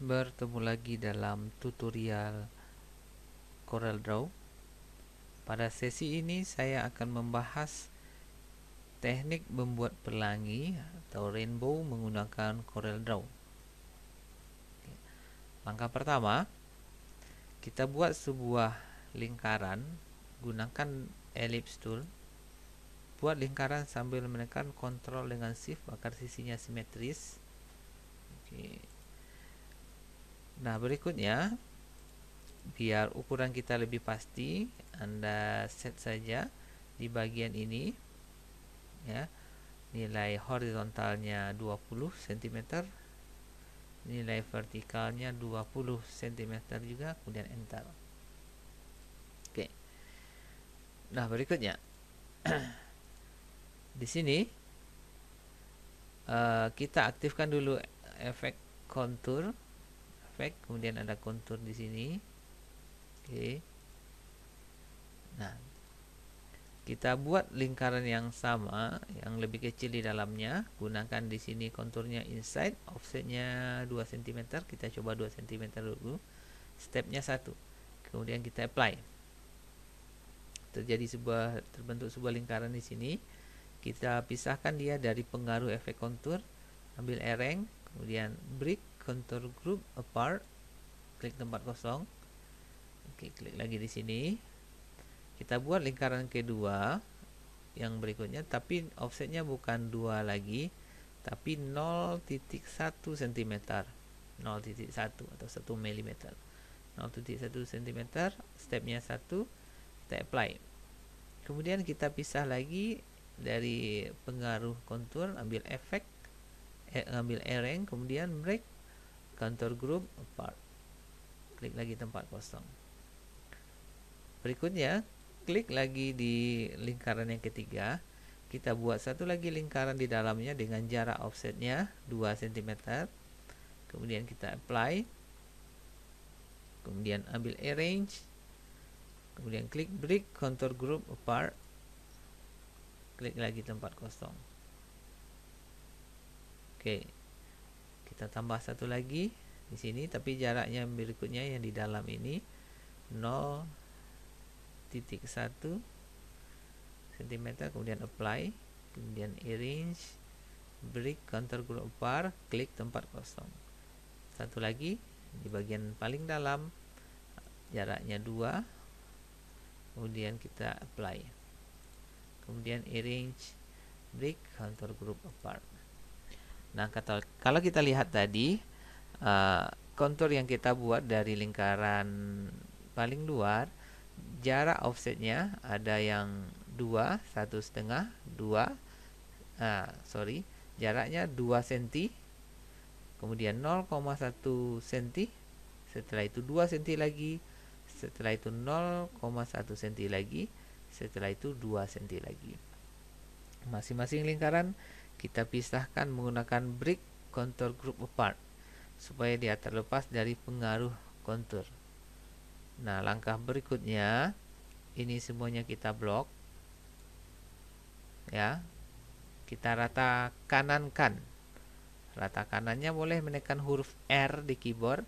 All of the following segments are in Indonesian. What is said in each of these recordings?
Bertemu lagi dalam tutorial CorelDRAW. Pada sesi ini saya akan membahas teknik membuat pelangi atau rainbow menggunakan CorelDRAW. Langkah pertama, kita buat sebuah lingkaran, gunakan ellipse tool. Buat lingkaran sambil menekan Ctrl dengan Shift agar sisinya simetris. Nah, berikutnya, biar ukuran kita lebih pasti, Anda set saja di bagian ini, ya, nilai horizontalnya 20 cm, nilai vertikalnya 20 cm juga, kemudian enter. Oke. Nah, berikutnya di sini kita aktifkan dulu efek kontur, kemudian ada kontur di sini. Oke. Nah, kita buat lingkaran yang sama, yang lebih kecil di dalamnya. Gunakan di sini konturnya inside, offsetnya 2 cm. Kita coba 2 cm dulu. Stepnya 1. Kemudian kita apply. Terbentuk sebuah lingkaran di sini. Kita pisahkan dia dari pengaruh efek kontur. Ambil ereng, kemudian break contour group apart. Klik tempat kosong. Oke, klik lagi di sini. Kita buat lingkaran kedua yang berikutnya, tapi offsetnya bukan 2 lagi, tapi 0,1 cm, 0,1 atau 1 mm, 0,1 cm. Stepnya 1, kita apply. Kemudian kita pisah lagi dari pengaruh kontur, ambil efek, ambil ereng, kemudian break contour group apart. Klik lagi tempat kosong. Berikutnya, klik lagi di lingkaran yang ketiga. Kita buat satu lagi lingkaran di dalamnya dengan jarak offsetnya 2 cm. Kemudian kita apply. Kemudian ambil arrange. Kemudian klik break contour group apart. Klik lagi tempat kosong. Oke. Kita tambah satu lagi di sini, tapi jaraknya berikutnya yang di dalam ini 0,1 cm, kemudian apply, kemudian arrange, break contour group apart, klik tempat kosong. Satu lagi di bagian paling dalam, jaraknya 2, kemudian kita apply, kemudian arrange, break contour group apart. Nah, kalau kita lihat tadi, kontur yang kita buat dari lingkaran paling luar, jarak offsetnya ada yang 2, 1,5, 2, jaraknya 2 cm, kemudian 0,1 cm, setelah itu 2 cm lagi, setelah itu 0,1 cm lagi, setelah itu 2 cm lagi. Masing-masing lingkaran kita pisahkan menggunakan break contour group apart supaya dia terlepas dari pengaruh kontur. Nah, langkah berikutnya, ini semuanya kita blok, ya. Kita rata kanankan. Rata kanannya boleh menekan huruf R di keyboard,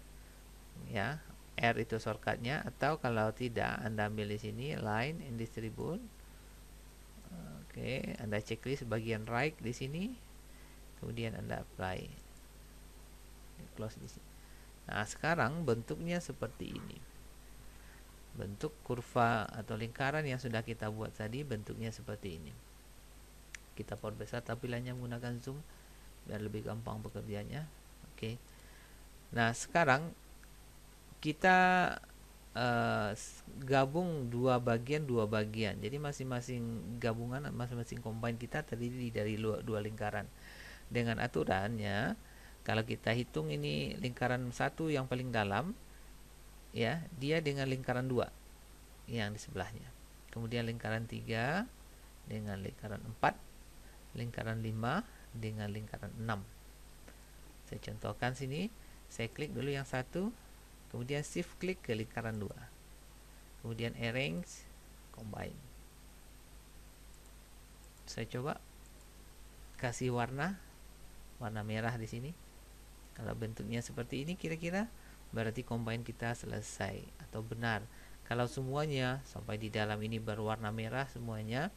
ya. R itu shortcutnya, atau kalau tidak, Anda ambil di sini line and distribute. Oke, Anda checklist bagian right di sini, kemudian Anda apply, close di sini. Nah, sekarang bentuknya seperti ini. Bentuk kurva atau lingkaran yang sudah kita buat tadi bentuknya seperti ini. Kita perbesar tampilannya menggunakan zoom biar lebih gampang bekerjanya. Oke. Nah, sekarang kita gabung dua bagian. Jadi masing-masing gabungan, masing-masing combine kita terdiri dari dua lingkaran. Dengan aturannya, kalau kita hitung ini lingkaran 1 yang paling dalam, ya, dia dengan lingkaran 2 yang di sebelahnya. Kemudian lingkaran 3 dengan lingkaran 4, lingkaran 5 dengan lingkaran 6. Saya contohkan sini, saya klik dulu yang 1, kemudian shift klik ke lingkaran 2, kemudian arrange, combine. Saya coba kasih warna merah di sini. Kalau bentuknya seperti ini kira-kira, berarti combine kita selesai atau benar. Kalau semuanya sampai di dalam ini berwarna merah semuanya,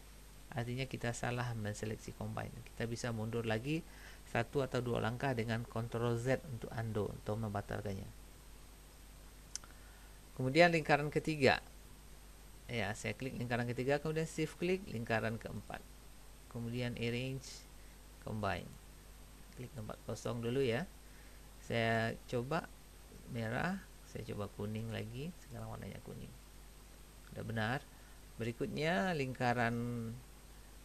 artinya kita salah menseleksi combine. Kita bisa mundur lagi 1 atau 2 langkah dengan Ctrl Z untuk undo, untuk membatalkannya. Kemudian lingkaran ketiga. Ya, saya klik lingkaran ketiga, kemudian shift klik lingkaran keempat. Kemudian arrange, combine. Klik tempat kosong dulu ya. Saya coba merah, saya coba kuning lagi, sekarang warnanya kuning. Sudah benar. Berikutnya lingkaran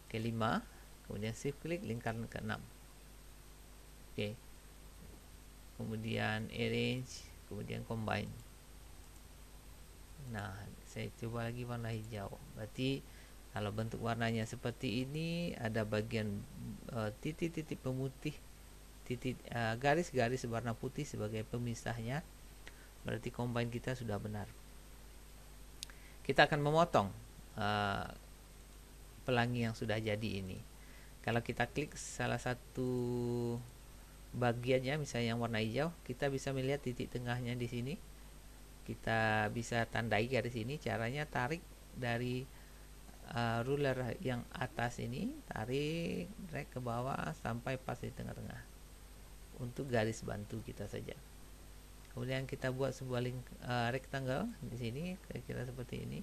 kelima, kemudian shift klik lingkaran keenam. Oke. Kemudian arrange, kemudian combine. Nah, saya coba lagi warna hijau. Berarti kalau bentuk warnanya seperti ini, ada bagian titik-titik pemutih, garis-garis warna putih sebagai pemisahnya, berarti combine kita sudah benar. Kita akan memotong pelangi yang sudah jadi ini. Kalau kita klik salah satu bagiannya, misalnya yang warna hijau, kita bisa melihat titik tengahnya di sini. Kita bisa tandai garis ini. Caranya tarik dari ruler yang atas ini, tarik drag ke bawah sampai pas di tengah-tengah untuk garis bantu kita saja. Kemudian kita buat sebuah rectangle di sini, kira-kira seperti ini,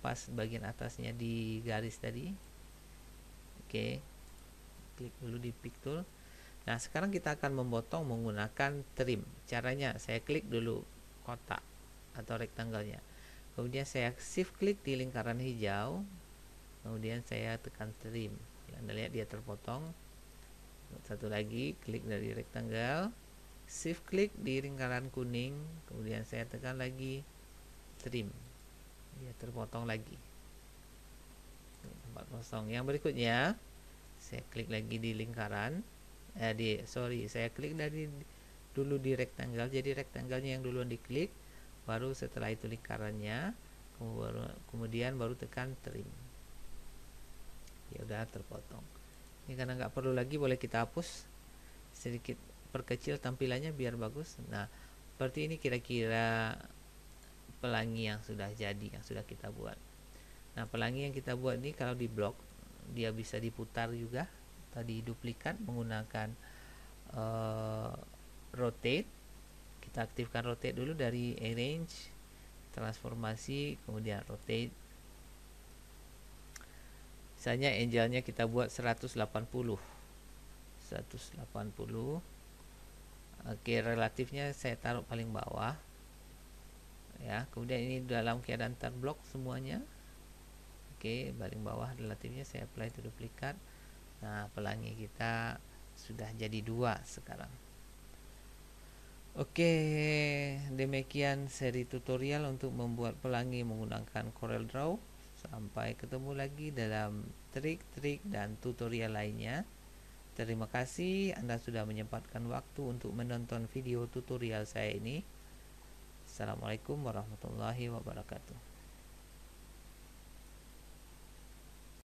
pas bagian atasnya di garis tadi. Oke, klik dulu di pick tool. Nah, sekarang kita akan memotong menggunakan trim. Caranya saya klik dulu kotak atau rectangle-nya, kemudian saya shift klik di lingkaran hijau, kemudian saya tekan trim. Anda lihat dia terpotong. Satu lagi, klik dari rectangle, shift klik di lingkaran kuning, kemudian saya tekan lagi trim, dia terpotong lagi. Tempat kosong. Yang berikutnya saya klik lagi di lingkaran, saya klik dari dulu di rectangle, jadi rectangle-nya yang duluan diklik, baru setelah itu lingkarannya, kemudian baru tekan trim. Ya udah terpotong. Ini karena nggak perlu lagi, boleh kita hapus, sedikit perkecil tampilannya biar bagus. Nah, seperti ini kira-kira pelangi yang sudah jadi, yang sudah kita buat. Nah, pelangi yang kita buat ini kalau di blok, dia bisa diputar juga, tadi duplikat menggunakan rotate. Kita aktifkan rotate dulu dari arrange, transformasi, kemudian rotate. Misalnya angelnya kita buat 180. Oke, relatifnya saya taruh paling bawah ya. Kemudian ini dalam keadaan terblok semuanya. Oke, paling bawah relatifnya saya apply to duplikat. Nah, pelangi kita sudah jadi 2 sekarang. Oke, demikian seri tutorial untuk membuat pelangi menggunakan CorelDRAW. Sampai ketemu lagi dalam trik-trik dan tutorial lainnya. Terima kasih Anda sudah menyempatkan waktu untuk menonton video tutorial saya ini. Assalamualaikum warahmatullahi wabarakatuh.